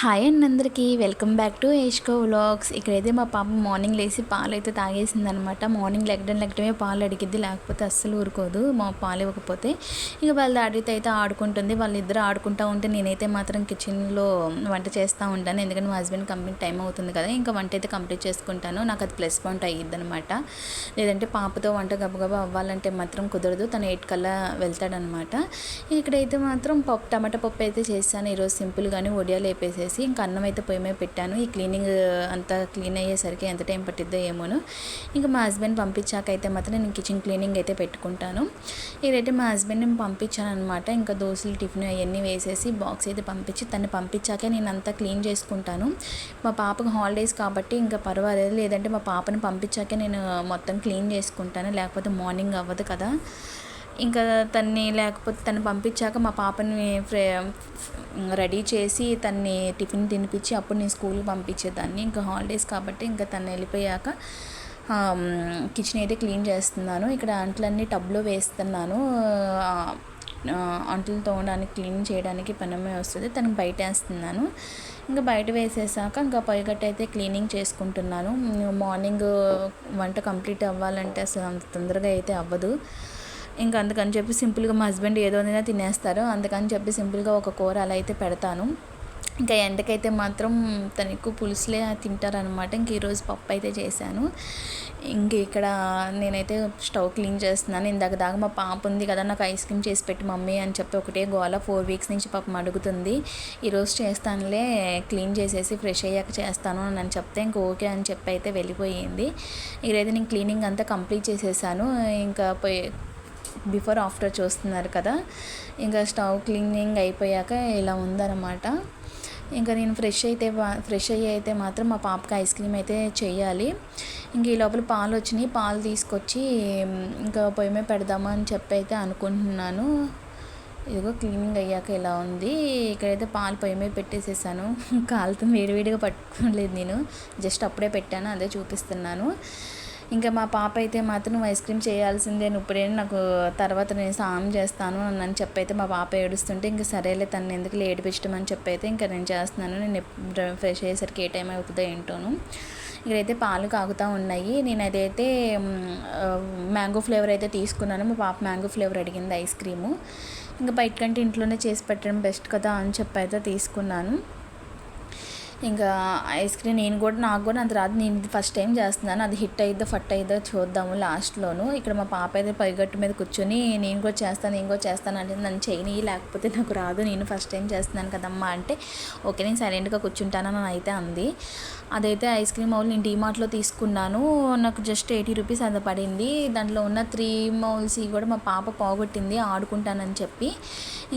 Hi అండి అందరికీ welcome back to ఏష్కో vlogs. ఇక్కడైతే మా పాప మార్నింగ్ లేసి పాలు అయితే తాగేసిందనమాట. మార్నింగ్ లెగడమే పాలు అడిగిద్ది, లేకపోతే అస్సలు ఊరుకోదు మా పాలు ఇవ్వకపోతే. ఇక వాళ్ళ డాడీతో అయితే ఆడుకుంటుంది. వాళ్ళిద్దరు ఆడుకుంటూ ఉంటే నేనైతే మాత్రం కిచెన్లో వంట చేస్తూ ఉంటాను. ఎందుకంటే మా హస్బెండ్ కంప్లీట్ టైం అవుతుంది కదా, ఇంకా వంట అయితే కంప్లీట్ చేసుకుంటాను. నాకు అది ప్లస్ పాయింట్ అయ్యిద్ది అనమాట. లేదంటే పాపతో వంట గబగబా అవ్వాలంటే మాత్రం కుదరదు. తను 8 కల్లా వెళ్తాడనమాట. ఇక్కడైతే మాత్రం టమాటా పప్పు అయితే చేశాను ఈరోజు సింపుల్గానే. వడియాలు వేపేసి ఇంకా అన్నం అయితే పొయ్యి మీద పెట్టాను. ఈ క్లీనింగ్ అంతా క్లీన్ అయ్యేసరికి ఎంత టైం పట్టిద్దో ఏమోను. ఇంకా మా హస్బెండ్ పంపించాక అయితే మాత్రం నేను కిచెన్ క్లీనింగ్ అయితే పెట్టుకుంటాను. ఇదైతే మా హస్బెండ్ని పంపించాను అనమాట. ఇంకా దోశలు టిఫిన్ అవన్నీ వేసేసి బాక్స్ అయితే పంపించి తను పంపించాకే నేను అంతా క్లీన్ చేసుకుంటాను. మా పాపకు హాలిడేస్ కాబట్టి ఇంకా పర్వాలేదు. లేదంటే మా పాపను పంపించాకే నేను మొత్తం క్లీన్ చేసుకుంటాను, లేకపోతే మార్నింగ్ అవ్వదు కదా. ఇంకా తను పంపించాక మా పాపని రెడీ చేసి తన్ని టిఫిన్ తినిపించి అప్పుడు నేను స్కూల్కి పంపించేదాన్ని. ఇంకా హాలిడేస్ కాబట్టి ఇంకా తను వెళ్ళిపోయాక కిచెన్ అయితే క్లీన్ చేస్తున్నాను. ఇక్కడ అంట్లన్నీ టబ్లో వేస్తున్నాను. అంట్లు తోమడానికి క్లీన్ చేయడానికి పనమ్మే వస్తుంది, తనకు బయట వేస్తున్నాను. ఇంకా బయట వేసేసాక ఇంకా పొయ్యిగట్ట అయితే క్లీనింగ్ చేసుకుంటున్నాను. మార్నింగ్ వంట కంప్లీట్ అవ్వాలంటే అసలు అంత తొందరగా అయితే అవ్వదు. ఇంకా అందుకని చెప్పి సింపుల్గా మా హస్బెండ్ ఏదోనైనా తినేస్తారు. అందుకని చెప్పి సింపుల్గా ఒక కూర అలా అయితే పెడతాను. ఇంకా ఎండకైతే మాత్రం తను ఎక్కువ పులుసులే తింటారనమాట. ఇంక ఈరోజు పప్పు అయితే చేశాను. ఇంక ఇక్కడ నేనైతే స్టవ్ క్లీన్ చేస్తున్నాను. ఇందాక దాకా మా పాప ఉంది కదా, నాకు ఐస్ క్రీమ్ చేసి పెట్టి మమ్మీ అని చెప్పి ఒకటే గోల. 4 వీక్స్ నుంచి పాపం అడుగుతుంది. ఈరోజు చేస్తానులే, క్లీన్ చేసేసి ఫ్రెష్ అయ్యాక చేస్తాను అని చెప్తే ఇంక ఓకే అని చెప్పి అయితే వెళ్ళిపోయింది. ఇక్కడైతే నేను క్లీనింగ్ అంతా కంప్లీట్ చేసేసాను. ఇంకా బిఫోర్ ఆఫ్టర్ చూస్తున్నారు కదా. ఇంకా స్టవ్ క్లీనింగ్ అయిపోయాక ఇలా ఉందన్నమాట. ఇంకా నేను ఫ్రెష్ అయ్యి అయితే మాత్రం మా పాపకి ఐస్ క్రీమ్ అయితే చేయాలి. ఇంక ఈ లోపల పాలు వచ్చినాయి. పాలు తీసుకొచ్చి ఇంకా పొయ్యి మీద పెడదామా అని చెప్పి అయితే అనుకుంటున్నాను. ఇదిగో క్లీనింగ్ అయ్యాక ఇలా ఉంది. ఇక్కడైతే పాలు పొయ్యి మీద పెట్టేసేసాను. కాలుతో వేడివేడిగా పట్టుకోలేదు, నేను జస్ట్ అప్పుడే పెట్టాను, అదే చూపిస్తున్నాను. ఇంకా మా పాప అయితే మాత్రం నువ్వు ఐస్ క్రీమ్ చేయాల్సిందే, ఇప్పుడే నాకు తర్వాత నేను స్నానం చేస్తాను అని చెప్పి అయితే మా పాప ఏడుస్తుంటే ఇంకా సరేలే తను ఎందుకు ఏడిపించడం అని చెప్పి అయితే ఇంకా నేను చేస్తున్నాను. నేను ఫ్రెష్ అయ్యేసరికి ఏ టైం అవుతుందో ఏంటోను. ఇక్కడైతే పాలు కాగుతూ ఉన్నాయి. నేను అదైతే మ్యాంగో ఫ్లేవర్ అయితే తీసుకున్నాను. మా పాప మ్యాంగో ఫ్లేవర్ అడిగింది ఐస్ క్రీము. ఇంకా బయటకంటే ఇంట్లోనే చేసి పెట్టడం బెస్ట్ కదా అని చెప్పి అయితే తీసుకున్నాను. ఇంకా ఐస్ క్రీమ్ నాకు కూడా అంత రాదు. నేను ఫస్ట్ టైం చేస్తున్నాను. అది హిట్ అయిద్దో చూద్దాము లాస్ట్లోను. ఇక్కడ మా పాప అయితే పైగట్టు మీద కూర్చొని నేను కూడా చేస్తాను అంటే నన్ను చేయని, లేకపోతే నాకు రాదు, నేను ఫస్ట్ టైం చేస్తున్నాను కదమ్మా అంటే ఓకే నేను సైలెంట్గా కూర్చుంటానని అయితే అంది. అదైతే ఐస్ క్రీమ్ మౌల్ నేను డీమార్ట్లో తీసుకున్నాను. నాకు జస్ట్ 80 రూపీస్ అది పడింది. దాంట్లో ఉన్న 3 మౌల్స్ కూడా మా పాప పోగొట్టింది ఆడుకుంటానని చెప్పి.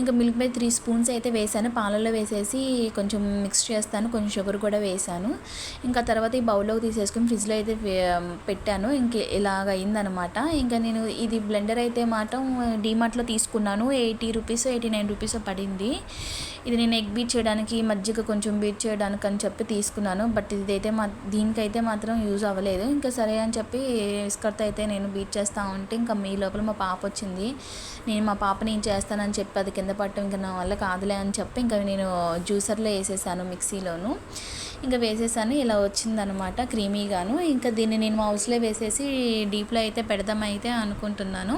ఇంకా మిల్క్ మేడ్ 3 స్పూన్స్ అయితే వేసాను. పాలలో వేసేసి కొంచెం మిక్స్ చేస్తాను, కొంచెం షుగర్ కూడా వేసాను. ఇంకా తర్వాత ఈ బౌల్లోకి తీసేసుకుని ఫ్రిడ్జ్లో అయితే పెట్టాను. ఇంక ఇలాగ అయిందనమాట. ఇంకా నేను ఇది బ్లెండర్ అయితే మాత్రం డీమార్ట్లో తీసుకున్నాను. 80 రూపీస్ 89 రూపీస్ పడింది. ఇది నేను ఎగ్ బీట్ చేయడానికి, మజ్జిగ కొంచెం బీట్ చేయడానికి అని చెప్పి తీసుకున్నాను. బట్ ఇదైతే దీనికైతే మాత్రం యూజ్ అవ్వలేదు. ఇంకా సరే అని చెప్పి ఇస్కర్తో అయితే నేను బీట్ చేస్తూ ఉంటే ఇంకా మీ లోపల మా పాప వచ్చింది. మా పాపని ఏం చేస్తానని చెప్పి అది కింద పట్టు, ఇంకా నా వల్ల కాదులే అని చెప్పి ఇంకా నేను జ్యూసర్లో వేసేసాను, మిక్సీలోను ఇంకా వేసేసాను. ఇలా వచ్చిందనమాట క్రీమీగాను. ఇంకా దీన్ని నేను మౌస్లో వేసేసి డీప్లో అయితే పెడదామైతే అనుకుంటున్నాను.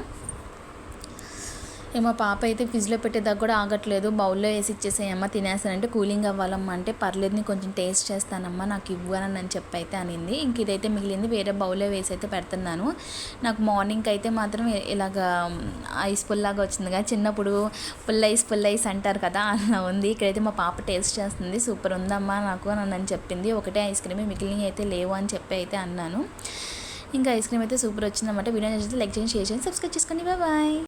మా పాప అయితే ఫ్రిడ్జ్లో పెట్టేదాకా కూడా ఆగట్లేదు. బౌల్లో వేసి ఇచ్చేసేయమ్మ తినేసానంటే కూలింగ్ అవ్వాలమ్మా అంటే పర్లేదు నేను కొంచెం టేస్ట్ చేస్తానమ్మా నాకు ఇవ్వనని అని చెప్పి అయితే అనింది. ఇంక ఇదైతే మిగిలింది వేరే బౌల్లో వేసి అయితే పెడుతున్నాను. నాకు మార్నింగ్ అయితే మాత్రం ఇలాగ ఐస్ పుల్లాగా వచ్చింది కదా, చిన్నప్పుడు పుల్ ఐస్ అంటారు కదా, అలా ఉంది. ఇక్కడైతే మా పాప టేస్ట్ చేస్తుంది. సూపర్ ఉందమ్మా నాకు అని చెప్పింది. ఒకటే ఐస్ క్రీమ్, మిగిలినవి అయితే లేవు అని చెప్పి అయితే అన్నాను. ఇంకా ఐస్ క్రీమ్ అయితే సూపర్ వచ్చిందన్నమాట. వీడియో నచ్చితే లైక్ చేయండి, షేర్ చేయండి, సబ్స్క్రైబ్ చేసుకోండి. బాయ్.